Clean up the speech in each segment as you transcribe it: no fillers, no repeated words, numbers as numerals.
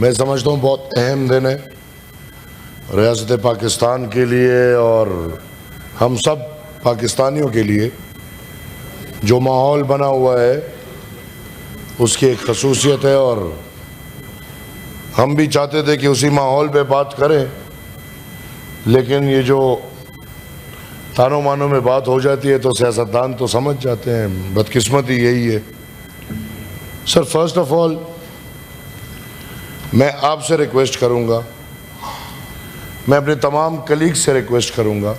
میں سمجھتا ہوں بہت اہم دن ہے ریاست پاکستان کے لیے اور ہم سب پاکستانیوں کے لیے. جو ماحول بنا ہوا ہے اس کی ایک خصوصیت ہے اور ہم بھی چاہتے تھے کہ اسی ماحول پہ بات کریں, لیکن یہ جو تانوں مانوں میں بات ہو جاتی ہے تو سیاستدان تو سمجھ جاتے ہیں, بدقسمتی یہی ہے. سر, فرسٹ آف آل میں آپ سے ریکویسٹ کروں گا, میں اپنے تمام کلیگ سے ریکویسٹ کروں گا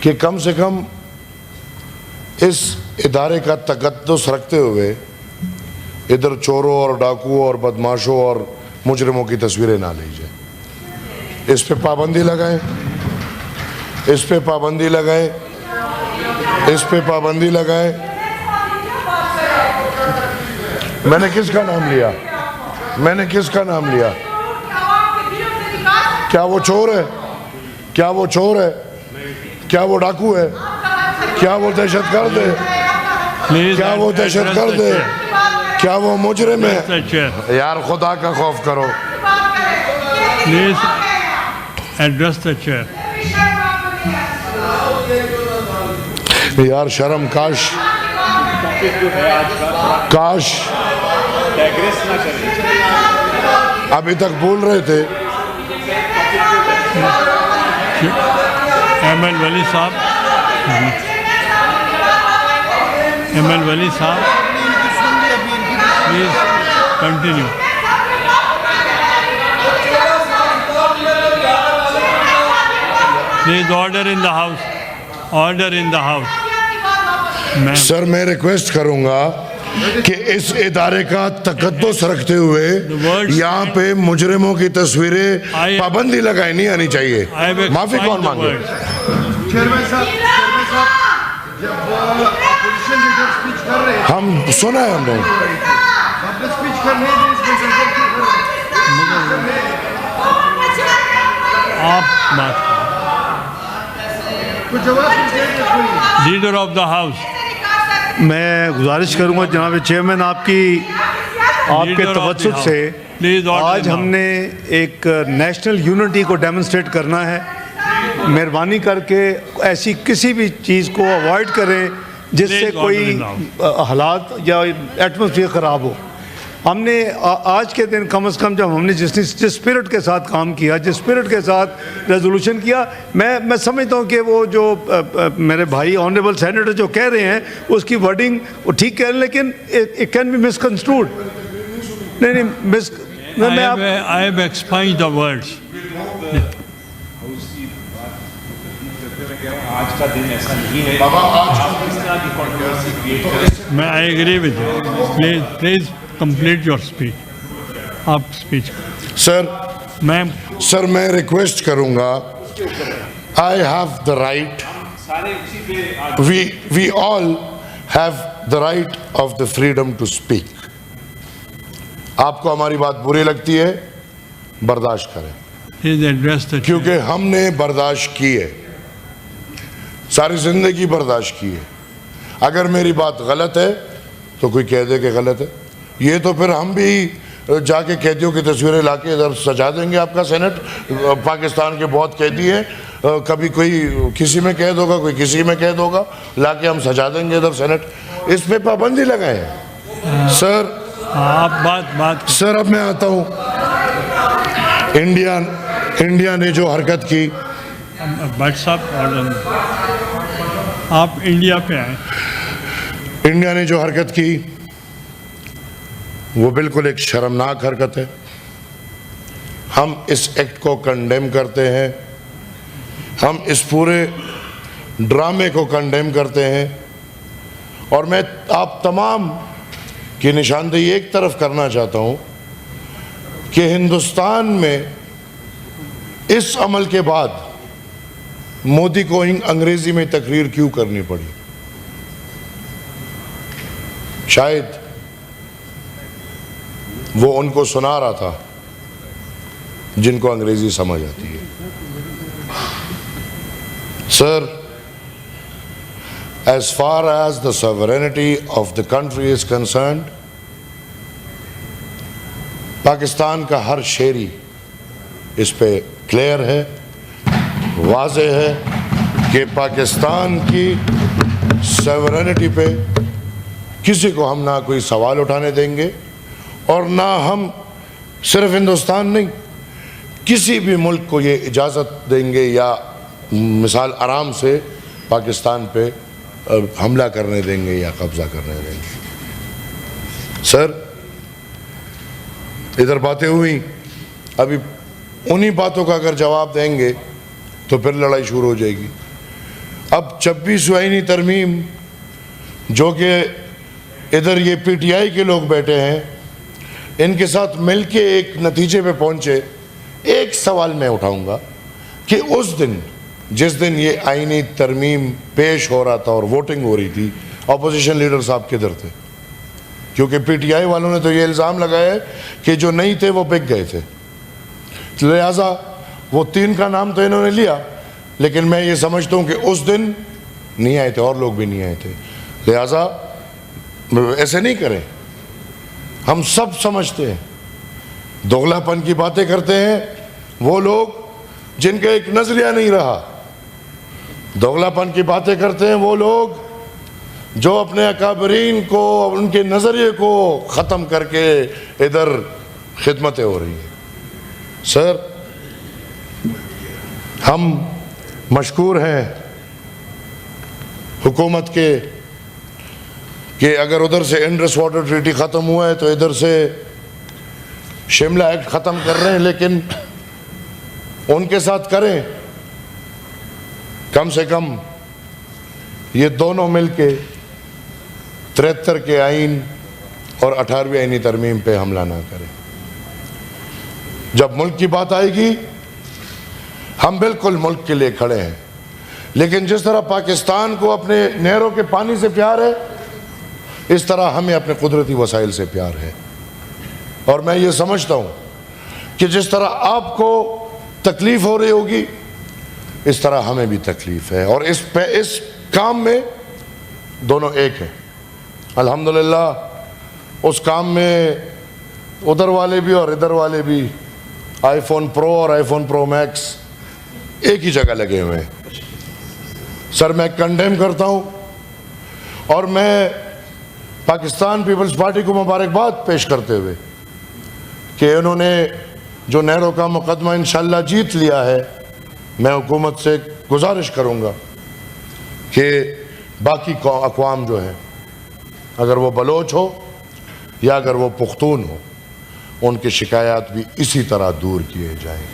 کہ کم سے کم اس ادارے کا تقدس رکھتے ہوئے ادھر چوروں اور ڈاکوؤں اور بدماشوں اور مجرموں کی تصویریں نہ لی جائیں. اس پہ پابندی لگائیں, اس پہ پابندی لگائیں, اس پہ پابندی لگائیں. میں نے کس کا نام لیا؟ میں نے کس کا نام لیا؟ کیا وہ چور ہے؟ کیا وہ چور ہے؟ کیا وہ ڈاکو ہے؟ کیا وہ دہشت گرد ہے؟ کیا وہ دہشت گرد ہے؟ کیا وہ مجرم ہے؟ یار خدا کا خوف کرو. Please address the chair. یار شرم, کاش ابھی تک بول رہے تھے. ایم ایل ولی صاحب, ایم ایل ولی صاحب please continue. Please order in the house, order in the house. Sir, میں ریکویسٹ کروں گا کہ اس ادارے کا تقدس رکھتے ہوئے یہاں پہ مجرموں کی تصویریں پابندی لگائی نہیں آنی چاہیے. معافی کون مانگے؟ ہم سنا ہے ہم لوگ. آپ بات لیڈر آف دا ہاؤس. میں گزارش کروں گا جناب چیئرمین آپ کے توسط سے, آج ہم نے ایک نیشنل یونٹی کو ڈیمونسٹریٹ کرنا ہے. مہربانی کر کے ایسی کسی بھی چیز کو اوائڈ کریں جس سے کوئی حالات یا ایٹماسفیئر خراب ہو. ہم نے آج کے دن کم از کم جب ہم نے جس اسپرٹ کے ساتھ کام کیا, جس اسپرٹ کے ساتھ ریزولوشن کیا, میں سمجھتا ہوں کہ وہ جو میرے بھائی آنریبل سینیٹر جو کہہ رہے ہیں اس کی ورڈنگ وہ ٹھیک کہہ رہے ہیں, لیکن اٹ کین بی مس کنسٹروڈ. I have explained the words. آج کا دن ایسا نہیں ہے. I agree with you. Please complete your speech. آپ speech. سر, میم, سر میں ریکویسٹ کروں گا, I have the right, we all have the right of the freedom to speak. آپ کو ہماری بات بری لگتی ہے, برداشت کریں, please address the chair. کیونکہ ہم نے برداشت کی ہے, ساری زندگی برداشت کی ہے. اگر میری بات غلط ہے تو کوئی کہہ دے کہ غلط ہے. یہ تو پھر ہم بھی جا کے قیدیوں کی تصویریں لا کے ادھر سجا دیں گے. آپ کا سینٹ, پاکستان کے بہت قیدی ہیں, کبھی کوئی کسی میں قید ہوگا, کوئی کسی میں قید ہوگا, لا کے ہم سجا دیں گے ادھر سینٹ. اس پہ پابندی لگائیں. سر, آپ بات سر اب میں آتا ہوں. انڈیا نے جو حرکت کی, بٹ صاحب آپ انڈیا پہ آئیں. انڈیا نے جو حرکت کی وہ بالکل ایک شرمناک حرکت ہے. ہم اس ایکٹ کو کنڈیم کرتے ہیں, ہم اس پورے ڈرامے کو کنڈیم کرتے ہیں. اور میں آپ تمام کی نشاندہی ایک طرف کرنا چاہتا ہوں کہ ہندوستان میں اس عمل کے بعد مودی کو انگریزی میں تقریر کیوں کرنی پڑی. شاید وہ ان کو سنا رہا تھا جن کو انگریزی سمجھ آتی ہے. سر, as far as the sovereignty of the country is concerned, Pakistan کا ہر شہری اس پہ کلیئر ہے, واضح ہے کہ پاکستان کی سیورنٹی پہ کسی کو ہم نہ کوئی سوال اٹھانے دیں گے, اور نہ ہم صرف ہندوستان نہیں کسی بھی ملک کو یہ اجازت دیں گے یا مثال آرام سے پاکستان پہ حملہ کرنے دیں گے یا قبضہ کرنے دیں گے. سر ادھر باتیں ہوئی, ابھی انہی باتوں کا اگر جواب دیں گے تو پھر لڑائی شروع ہو جائے گی. اب 26 آئینی ترمیم جو کہ ادھر یہ پی ٹی آئی کے لوگ بیٹھے ہیں, ان کے ساتھ مل کے ایک نتیجے پہ پہنچے. ایک سوال میں اٹھاؤں گا کہ اس دن جس دن یہ آئینی ترمیم پیش ہو رہا تھا اور ووٹنگ ہو رہی تھی, اپوزیشن لیڈر صاحب کدھر تھے؟ کیونکہ پی ٹی آئی والوں نے تو یہ الزام لگایا کہ جو نہیں تھے وہ بک گئے تھے, لہٰذا وہ 3 کا نام تو انہوں نے لیا, لیکن میں یہ سمجھتا ہوں کہ اس دن نہیں آئے تھے اور لوگ بھی نہیں آئے تھے. لہٰذا ایسے نہیں کریں. ہم سب سمجھتے ہیں, دوغلا پن کی باتیں کرتے ہیں وہ لوگ جن کا ایک نظریہ نہیں رہا. دوغلا پن کی باتیں کرتے ہیں وہ لوگ جو اپنے اکابرین کو, ان کے نظریے کو ختم کر کے ادھر خدمتیں ہو رہی ہیں. سر ہم مشکور ہیں حکومت کے کہ اگر ادھر سے انڈس واٹر ٹریٹی ختم ہوا ہے تو ادھر سے شملہ ایکٹ ختم کر رہے ہیں, لیکن ان کے ساتھ کریں کم سے کم یہ دونوں مل کے 73 کے آئین اور 18ویں آئینی ترمیم پہ حملہ نہ کریں. جب ملک کی بات آئے گی ہم بالکل ملک کے لیے کھڑے ہیں, لیکن جس طرح پاکستان کو اپنے نہروں کے پانی سے پیار ہے, اس طرح ہمیں اپنے قدرتی وسائل سے پیار ہے. اور میں یہ سمجھتا ہوں کہ جس طرح آپ کو تکلیف ہو رہی ہوگی اس طرح ہمیں بھی تکلیف ہے, اور اس کام میں دونوں ایک ہیں. الحمدللہ اس کام میں ادھر والے بھی اور ادھر والے بھی آئی فون پرو اور آئی فون پرو میکس ایک ہی جگہ لگے ہوئے ہیں. سر میں کنڈیم کرتا ہوں اور میں پاکستان پیپلز پارٹی کو مبارکباد پیش کرتے ہوئے کہ انہوں نے جو نہروں کا مقدمہ انشاءاللہ جیت لیا ہے, میں حکومت سے گزارش کروں گا کہ باقی اقوام جو ہیں, اگر وہ بلوچ ہو یا اگر وہ پختون ہو, ان کی شکایات بھی اسی طرح دور کیے جائیں.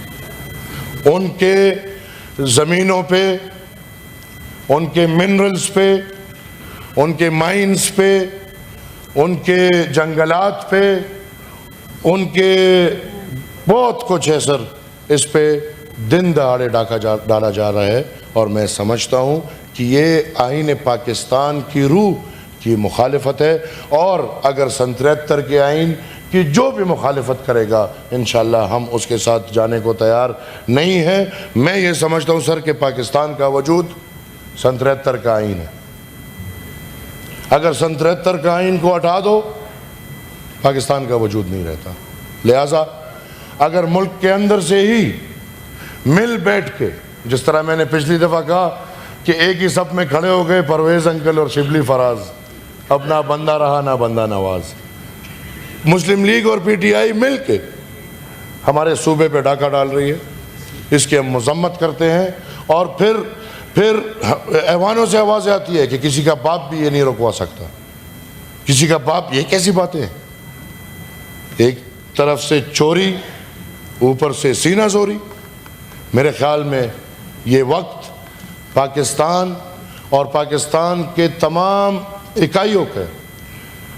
ان کے زمینوں پہ, ان کے منرلز پہ, ان کے مائنز پہ, ان کے جنگلات پہ, ان کے بہت کچھ ہے سر, اس پہ دن دہاڑے ڈالا جا رہا ہے. اور میں سمجھتا ہوں کہ یہ آئین پاکستان کی روح کی مخالفت ہے, اور اگر 73 کے آئین کی جو بھی مخالفت کرے گا انشاءاللہ ہم اس کے ساتھ جانے کو تیار نہیں ہیں. میں یہ سمجھتا ہوں سر کہ پاکستان کا وجود 73 کا آئین ہے. اگر 73 کا آئین کو ہٹا دو پاکستان کا وجود نہیں رہتا. لہٰذا اگر ملک کے اندر سے ہی مل بیٹھ کے, جس طرح میں نے پچھلی دفعہ کہا کہ ایک ہی صف میں کھڑے ہو گئے پرویز انکل اور شبلی فراز, اب نہ بندہ رہا نہ بندہ نواز. مسلم لیگ اور پی ٹی آئی مل کے ہمارے صوبے پہ ڈاکہ ڈال رہی ہے, اس کی ہم مذمت کرتے ہیں. اور پھر ایوانوں سے آوازیں آتی ہے کہ کسی کا باپ بھی یہ نہیں رکوا سکتا, کسی کا باپ, یہ کیسی باتیں ہیں؟ ایک طرف سے چوری, اوپر سے سینہ زوری. میرے خیال میں یہ وقت پاکستان اور پاکستان کے تمام اکائیوں کے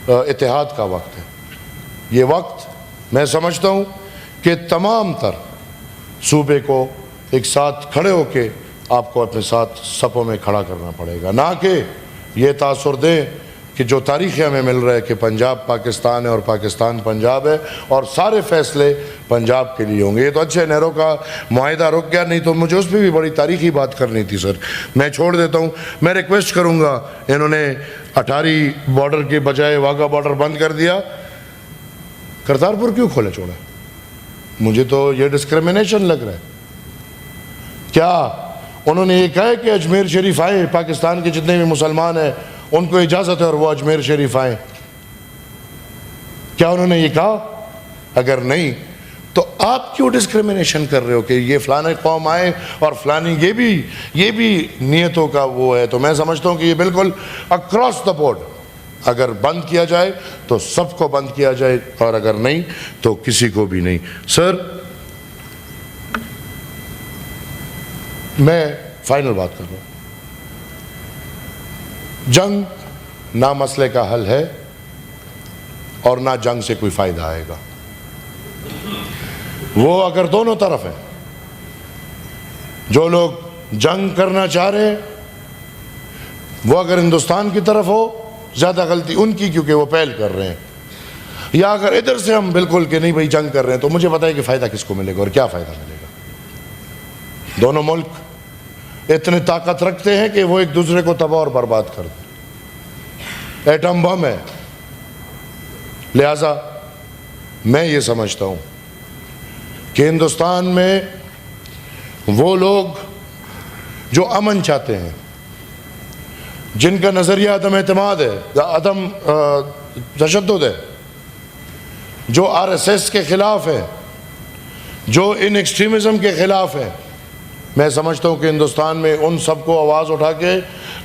اتحاد کا وقت ہے. یہ وقت میں سمجھتا ہوں کہ تمام تر صوبے کو ایک ساتھ کھڑے ہو کے آپ کو اپنے ساتھ صفوں میں کھڑا کرنا پڑے گا, نہ کہ یہ تاثر دیں کہ جو تاریخ ہمیں مل رہا ہے کہ پنجاب پاکستان ہے اور پاکستان پنجاب ہے اور سارے فیصلے پنجاب کے لیے ہوں گے. یہ تو اچھے نہروں کا معاہدہ رک گیا, نہیں تو مجھے اس پہ بھی بڑی تاریخی بات کرنی تھی سر. میں چھوڑ دیتا ہوں. میں ریکویسٹ کروں گا, انہوں نے اٹاری بارڈر کے بجائے واگا بارڈر بند کر دیا, کرتارپور کیوں کھولے چھوڑا؟ مجھے تو یہ ڈسکریمنیشن لگ رہا ہے. کیا انہوں نے یہ کہا ہے کہ اجمیر شریف آئے, پاکستان کے جتنے بھی مسلمان ہیں ان کو اجازت ہے اور وہ اجمیر شریف آئیں؟ کیا انہوں نے یہ کہا؟ اگر نہیں تو آپ کیوں ڈسکریمنیشن کر رہے ہو کہ یہ فلانے قوم آئے اور فلانی یہ بھی نیتوں کا وہ ہے؟ تو میں سمجھتا ہوں کہ یہ بالکل اکراس دا بورڈ اگر بند کیا جائے تو سب کو بند کیا جائے, اور اگر نہیں تو کسی کو بھی نہیں. سر میں فائنل بات کر رہا ہوں. جنگ نہ مسئلے کا حل ہے اور نہ جنگ سے کوئی فائدہ آئے گا. وہ اگر دونوں طرف ہیں, جو لوگ جنگ کرنا چاہ رہے ہیں وہ اگر ہندوستان کی طرف ہو, زیادہ غلطی ان کی کیونکہ وہ پہل کر رہے ہیں, یا اگر ادھر سے ہم بالکل کہ نہیں بھائی جنگ کر رہے ہیں, تو مجھے بتائیں کہ فائدہ کس کو ملے گا اور کیا فائدہ ملے گا. دونوں ملک اتنے طاقت رکھتے ہیں کہ وہ ایک دوسرے کو تباہ اور برباد کر دیں. ایٹم بم ہے. لہذا میں یہ سمجھتا ہوں کہ ہندوستان میں وہ لوگ جو امن چاہتے ہیں, جن کا نظریہ عدم اعتماد ہے, عدم تشدد ہے, جو RSS کے خلاف ہے, جو ان ایکسٹریمزم کے خلاف ہے, میں سمجھتا ہوں کہ ہندوستان میں ان سب کو آواز اٹھا کے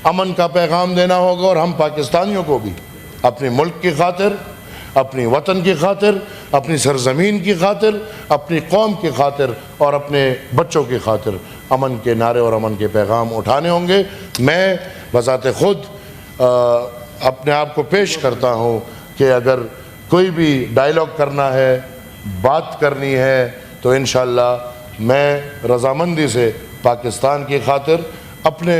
امن کا پیغام دینا ہوگا, اور ہم پاکستانیوں کو بھی اپنے ملک کی خاطر, اپنی وطن کی خاطر, اپنی سرزمین کی خاطر, اپنی قوم کی خاطر اور اپنے بچوں کی خاطر امن کے نعرے اور امن کے پیغام اٹھانے ہوں گے. میں بذات خود اپنے آپ کو پیش کرتا ہوں کہ اگر کوئی بھی ڈائلاگ کرنا ہے, بات کرنی ہے, تو انشاءاللہ میں رضامندی سے پاکستان کی خاطر اپنے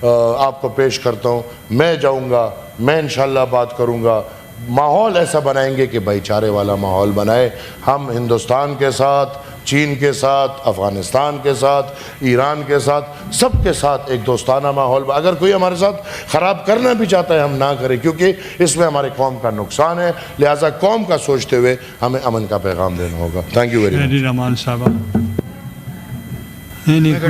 آپ کو پیش کرتا ہوں. میں جاؤں گا, میں انشاءاللہ بات کروں گا. ماحول ایسا بنائیں گے کہ بھائی چارے والا ماحول بنائے. ہم ہندوستان کے ساتھ, چین کے ساتھ, افغانستان کے ساتھ, ایران کے ساتھ, سب کے ساتھ ایک دوستانہ ماحول. اگر کوئی ہمارے ساتھ خراب کرنا بھی چاہتا ہے ہم نہ کریں, کیونکہ اس میں ہمارے قوم کا نقصان ہے. لہٰذا قوم کا سوچتے ہوئے ہمیں امن کا پیغام دینا ہوگا. Thank you very much. Rahman صاحب